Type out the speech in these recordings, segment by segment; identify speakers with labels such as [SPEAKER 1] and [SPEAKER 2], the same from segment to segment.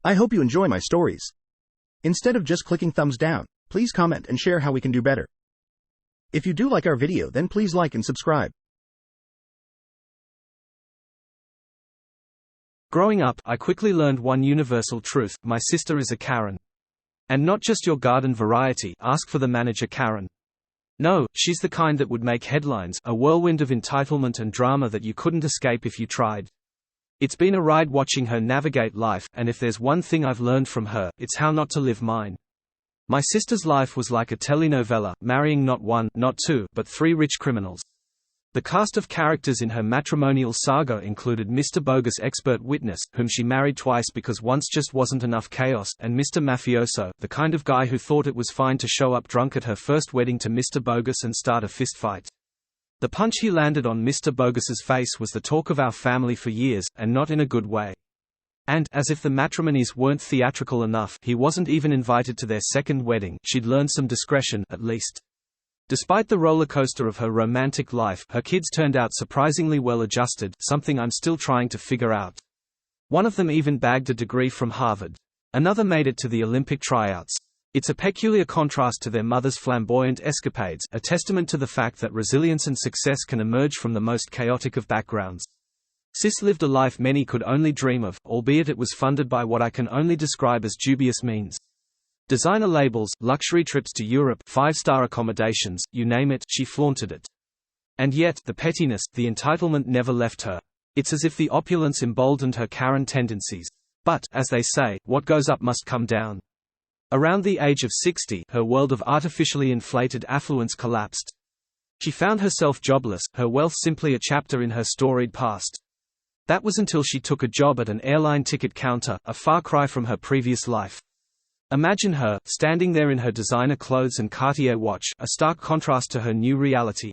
[SPEAKER 1] I hope you enjoy my stories. Instead of just clicking thumbs down, please comment and share how we can do better. If you do like our video, then please like and subscribe.
[SPEAKER 2] Growing up, I quickly learned one universal truth: my sister is a Karen. And not just your garden variety, ask for the manager Karen. No, she's the kind that would make headlines, a whirlwind of entitlement and drama that you couldn't escape if you tried. It's been a ride watching her navigate life, and if there's one thing I've learned from her, it's how not to live mine. My sister's life was like a telenovela, marrying not one, not two, but three rich criminals. The cast of characters in her matrimonial saga included Mr. Bogus expert witness, whom she married twice because once just wasn't enough chaos, and Mr. Mafioso, the kind of guy who thought it was fine to show up drunk at her first wedding to Mr. Bogus and start a fistfight. The punch he landed on Mr. Bogus's face was the talk of our family for years, and not in a good way. And, as if the matrimonies weren't theatrical enough, he wasn't even invited to their second wedding. She'd learned some discretion, at least. Despite the roller coaster of her romantic life, her kids turned out surprisingly well adjusted, something I'm still trying to figure out. One of them even bagged a degree from Harvard. Another made it to the Olympic tryouts. It's a peculiar contrast to their mother's flamboyant escapades, a testament to the fact that resilience and success can emerge from the most chaotic of backgrounds. Sis lived a life many could only dream of, albeit it was funded by what I can only describe as dubious means. Designer labels, luxury trips to Europe, 5-star accommodations, you name it, she flaunted it. And yet, the pettiness, the entitlement never left her. It's as if the opulence emboldened her Karen tendencies. But, as they say, what goes up must come down. Around the age of 60, her world of artificially inflated affluence collapsed. She found herself jobless, her wealth simply a chapter in her storied past. That was until she took a job at an airline ticket counter, a far cry from her previous life. Imagine her, standing there in her designer clothes and Cartier watch, a stark contrast to her new reality.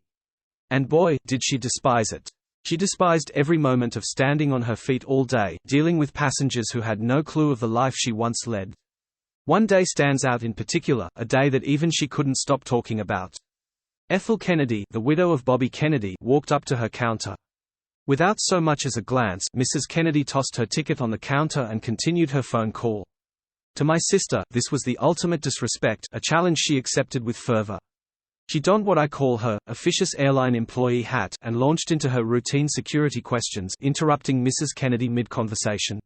[SPEAKER 2] And boy, did she despise it. She despised every moment of standing on her feet all day, dealing with passengers who had no clue of the life she once led. One day stands out in particular, a day that even she couldn't stop talking about. Ethel Kennedy, the widow of Bobby Kennedy, walked up to her counter. Without so much as a glance, Mrs. Kennedy tossed her ticket on the counter and continued her phone call. To my sister, this was the ultimate disrespect, a challenge she accepted with fervor. She donned what I call her officious airline employee hat and launched into her routine security questions, interrupting Mrs. Kennedy mid-conversation.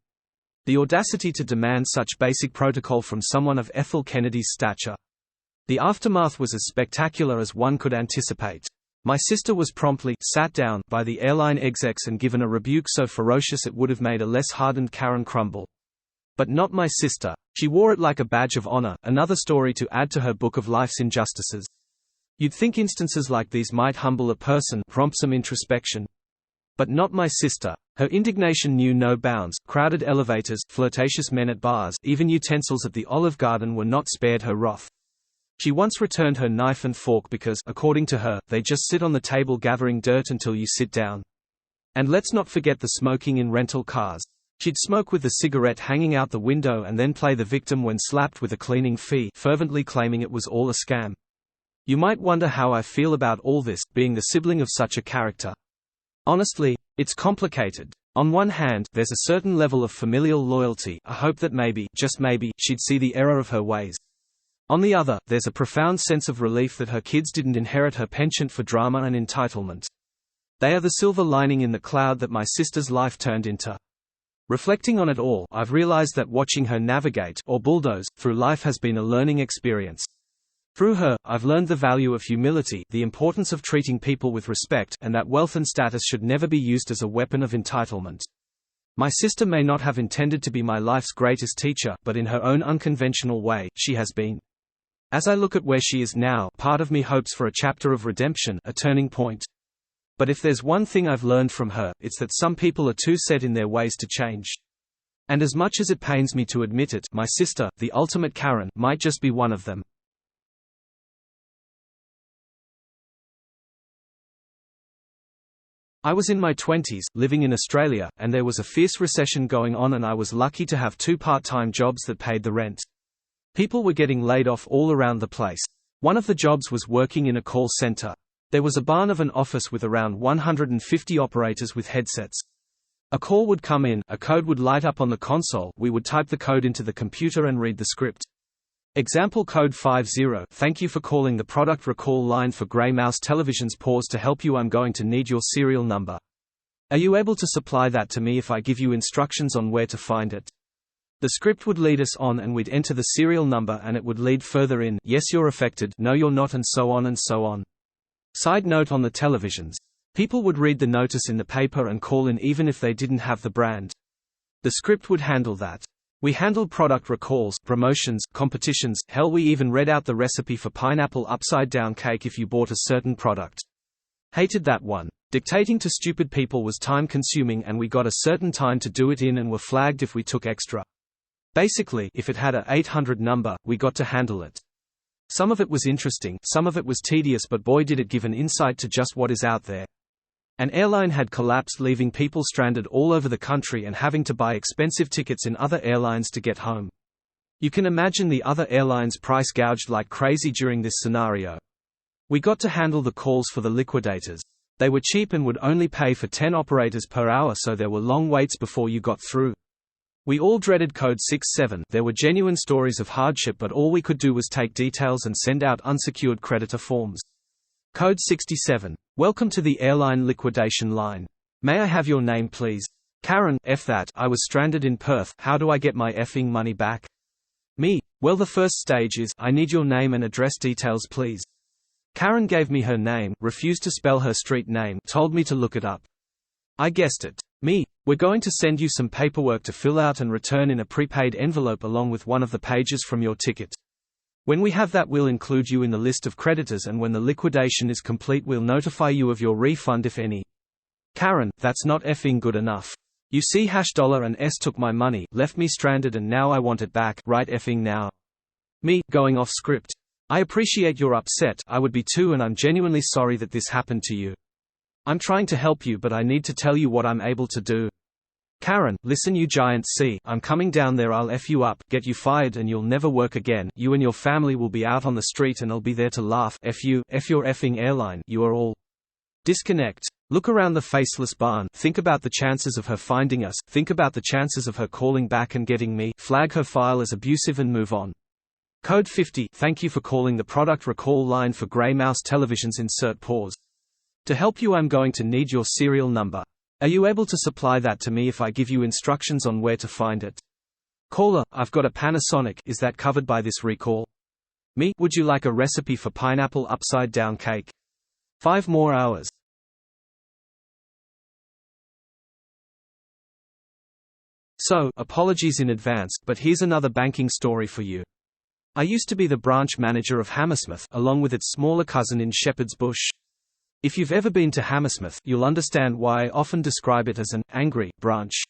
[SPEAKER 2] The audacity to demand such basic protocol from someone of Ethel Kennedy's stature. The aftermath was as spectacular as one could anticipate. My sister was promptly sat down by the airline execs and given a rebuke so ferocious it would have made a less hardened Karen crumble. But not my sister. She wore it like a badge of honor, another story to add to her book of life's injustices. You'd think instances like these might humble a person, prompt some introspection. But not my sister. Her indignation knew no bounds. Crowded elevators, flirtatious men at bars, even utensils at the Olive Garden were not spared her wrath. She once returned her knife and fork because, according to her, they just sit on the table gathering dirt until you sit down. And let's not forget the smoking in rental cars. She'd smoke with the cigarette hanging out the window and then play the victim when slapped with a cleaning fee, fervently claiming it was all a scam. You might wonder how I feel about all this, being the sibling of such a character. Honestly, it's complicated. On one hand, there's a certain level of familial loyalty, a hope that maybe, just maybe, she'd see the error of her ways. On the other, there's a profound sense of relief that her kids didn't inherit her penchant for drama and entitlement. They are the silver lining in the cloud that my sister's life turned into. Reflecting on it all, I've realized that watching her navigate, or bulldoze, through life has been a learning experience. Through her, I've learned the value of humility, the importance of treating people with respect, and that wealth and status should never be used as a weapon of entitlement. My sister may not have intended to be my life's greatest teacher, but in her own unconventional way, she has been. As I look at where she is now, part of me hopes for a chapter of redemption, a turning point. But if there's one thing I've learned from her, it's that some people are too set in their ways to change. And as much as it pains me to admit it, my sister, the ultimate Karen, might just be one of them. I was in my 20s, living in Australia, and there was a fierce recession going on and I was lucky to have 2 part-time jobs that paid the rent. People were getting laid off all around the place. One of the jobs was working in a call center. There was a barn of an office with around 150 operators with headsets. A call would come in, a code would light up on the console, we would type the code into the computer and read the script. Example code 50, thank you for calling the product recall line for Grey Mouse Televisions. Pause to help you. I'm going to need your serial number. Are you able to supply that to me if I give you instructions on where to find it? The script would lead us on and we'd enter the serial number and it would lead further in, yes you're affected, no you're not, and so on and so on. Side note on the televisions. People would read the notice in the paper and call in even if they didn't have the brand. The script would handle that. We handled product recalls, promotions, competitions, hell we even read out the recipe for pineapple upside down cake if you bought a certain product. Hated that one. Dictating to stupid people was time consuming and we got a certain time to do it in and were flagged if we took extra. Basically, if it had a 800 number, we got to handle it. Some of it was interesting, some of it was tedious, but boy did it give an insight to just what is out there. An airline had collapsed, leaving people stranded all over the country and having to buy expensive tickets in other airlines to get home. You can imagine the other airlines price gouged like crazy during this scenario. We got to handle the calls for the liquidators. They were cheap and would only pay for 10 operators per hour, so there were long waits before you got through. We all dreaded code 67. There were genuine stories of hardship, but all we could do was take details and send out unsecured creditor forms. Code 67. Welcome to the airline liquidation line. May I have your name please? Karen, F that, I was stranded in Perth, how do I get my effing money back? Me, well the first stage is, I need your name and address details please. Karen gave me her name, refused to spell her street name, told me to look it up. I guessed it. Me, we're going to send you some paperwork to fill out and return in a prepaid envelope along with one of the pages from your ticket. When we have that, we'll include you in the list of creditors, and when the liquidation is complete we'll notify you of your refund if any. Karen, that's not effing good enough. You see $$ and S took my money, left me stranded, and now I want it back, right effing now. Me, going off script. I appreciate you're upset, I would be too, and I'm genuinely sorry that this happened to you. I'm trying to help you, but I need to tell you what I'm able to do. Karen, listen you giant C, I'm coming down there, I'll F you up, get you fired, and you'll never work again. You and your family will be out on the street and I'll be there to laugh. F you, F your effing airline, you are all. Disconnect. Look around the faceless barn, think about the chances of her finding us, think about the chances of her calling back and getting me, flag her file as abusive and move on. Code 50, thank you for calling the product recall line for Grey Mouse Televisions. Insert pause. To help you, I'm going to need your serial number. Are you able to supply that to me if I give you instructions on where to find it? Caller, I've got a Panasonic, is that covered by this recall? Me, would you like a recipe for pineapple upside down cake? 5 more hours. So, apologies in advance, but here's another banking story for you. I used to be the branch manager of Hammersmith, along with its smaller cousin in Shepherd's Bush. If you've ever been to Hammersmith, you'll understand why I often describe it as an angry branch.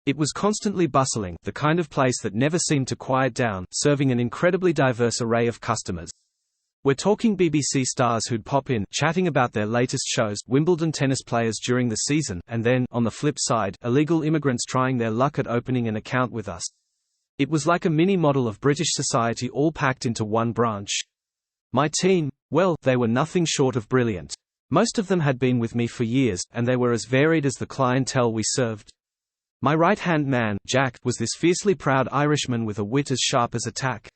[SPEAKER 2] It was constantly bustling, the kind of place that never seemed to quiet down, serving an incredibly diverse array of customers. We're talking BBC stars who'd pop in, chatting about their latest shows, Wimbledon tennis players during the season, and then, on the flip side, illegal immigrants trying their luck at opening an account with us. It was like a mini model of British society all packed into one branch. My team, well, they were nothing short of brilliant. Most of them had been with me for years, and they were as varied as the clientele we served. My right-hand man, Jack, was this fiercely proud Irishman with a wit as sharp as a tack.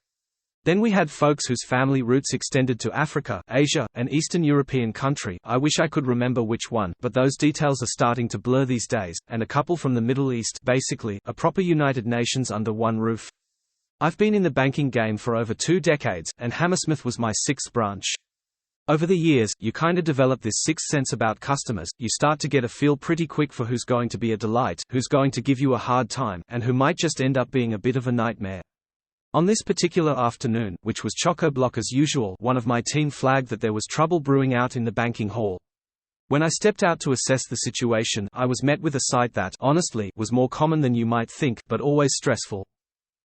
[SPEAKER 2] Then we had folks whose family roots extended to Africa, Asia, and Eastern European country, I wish I could remember which one, but those details are starting to blur these days, and a couple from the Middle East, basically, a proper United Nations under one roof. I've been in the banking game for over 2 decades, and Hammersmith was my 6th branch. Over the years, you kinda develop this sixth sense about customers. You start to get a feel pretty quick for who's going to be a delight, who's going to give you a hard time, and who might just end up being a bit of a nightmare. On this particular afternoon, which was chock-a-block as usual, one of my team flagged that there was trouble brewing out in the banking hall. When I stepped out to assess the situation, I was met with a sight that, honestly, was more common than you might think, but always stressful.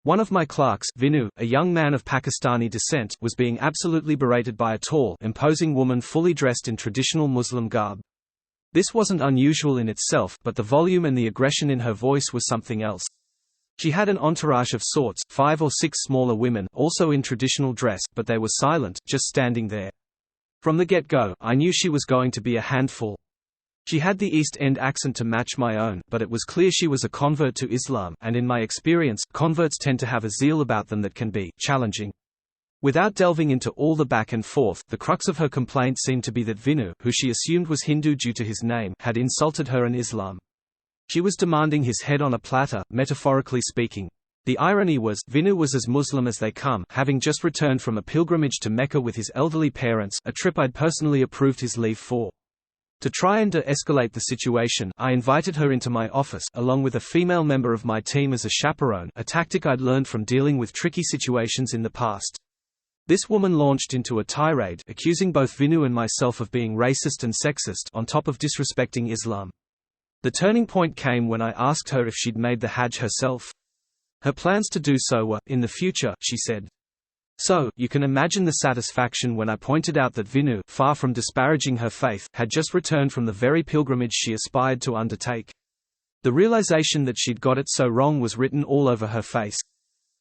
[SPEAKER 2] One of my clerks, Vinu, a young man of Pakistani descent, was being absolutely berated by a tall, imposing woman fully dressed in traditional Muslim garb. This wasn't unusual in itself, but the volume and the aggression in her voice was something else. She had an entourage of sorts, 5 or 6 smaller women, also in traditional dress, but they were silent, just standing there. From the get-go, I knew she was going to be a handful. She had the East End accent to match my own, but it was clear she was a convert to Islam, and in my experience, converts tend to have a zeal about them that can be challenging. Without delving into all the back and forth, the crux of her complaint seemed to be that Vinu, who she assumed was Hindu due to his name, had insulted her and Islam. She was demanding his head on a platter, metaphorically speaking. The irony was, Vinu was as Muslim as they come, having just returned from a pilgrimage to Mecca with his elderly parents, a trip I'd personally approved his leave for. To try and de-escalate the situation, I invited her into my office, along with a female member of my team as a chaperone, a tactic I'd learned from dealing with tricky situations in the past. This woman launched into a tirade, accusing both Vinu and myself of being racist and sexist, on top of disrespecting Islam. The turning point came when I asked her if she'd made the Hajj herself. Her plans to do so were, in the future, she said. So, you can imagine the satisfaction when I pointed out that Vinu, far from disparaging her faith, had just returned from the very pilgrimage she aspired to undertake. The realization that she'd got it so wrong was written all over her face.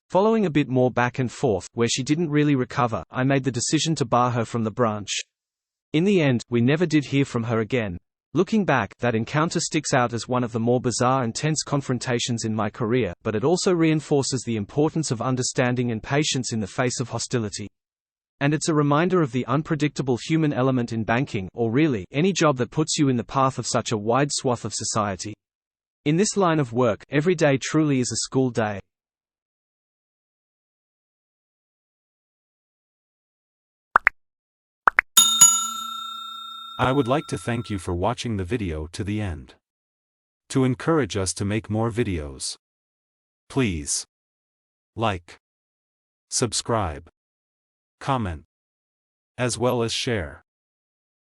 [SPEAKER 2] Following a bit more back and forth, where she didn't really recover, I made the decision to bar her from the branch. In the end, we never did hear from her again. Looking back, that encounter sticks out as one of the more bizarre and tense confrontations in my career, but it also reinforces the importance of understanding and patience in the face of hostility. And it's a reminder of the unpredictable human element in banking, or really, any job that puts you in the path of such a wide swath of society. In this line of work, every day truly is a school day.
[SPEAKER 3] I would like to thank you for watching the video to the end. To encourage us to make more videos, please like, subscribe, comment, as well as share.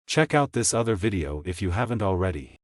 [SPEAKER 3] Check out this other video if you haven't already.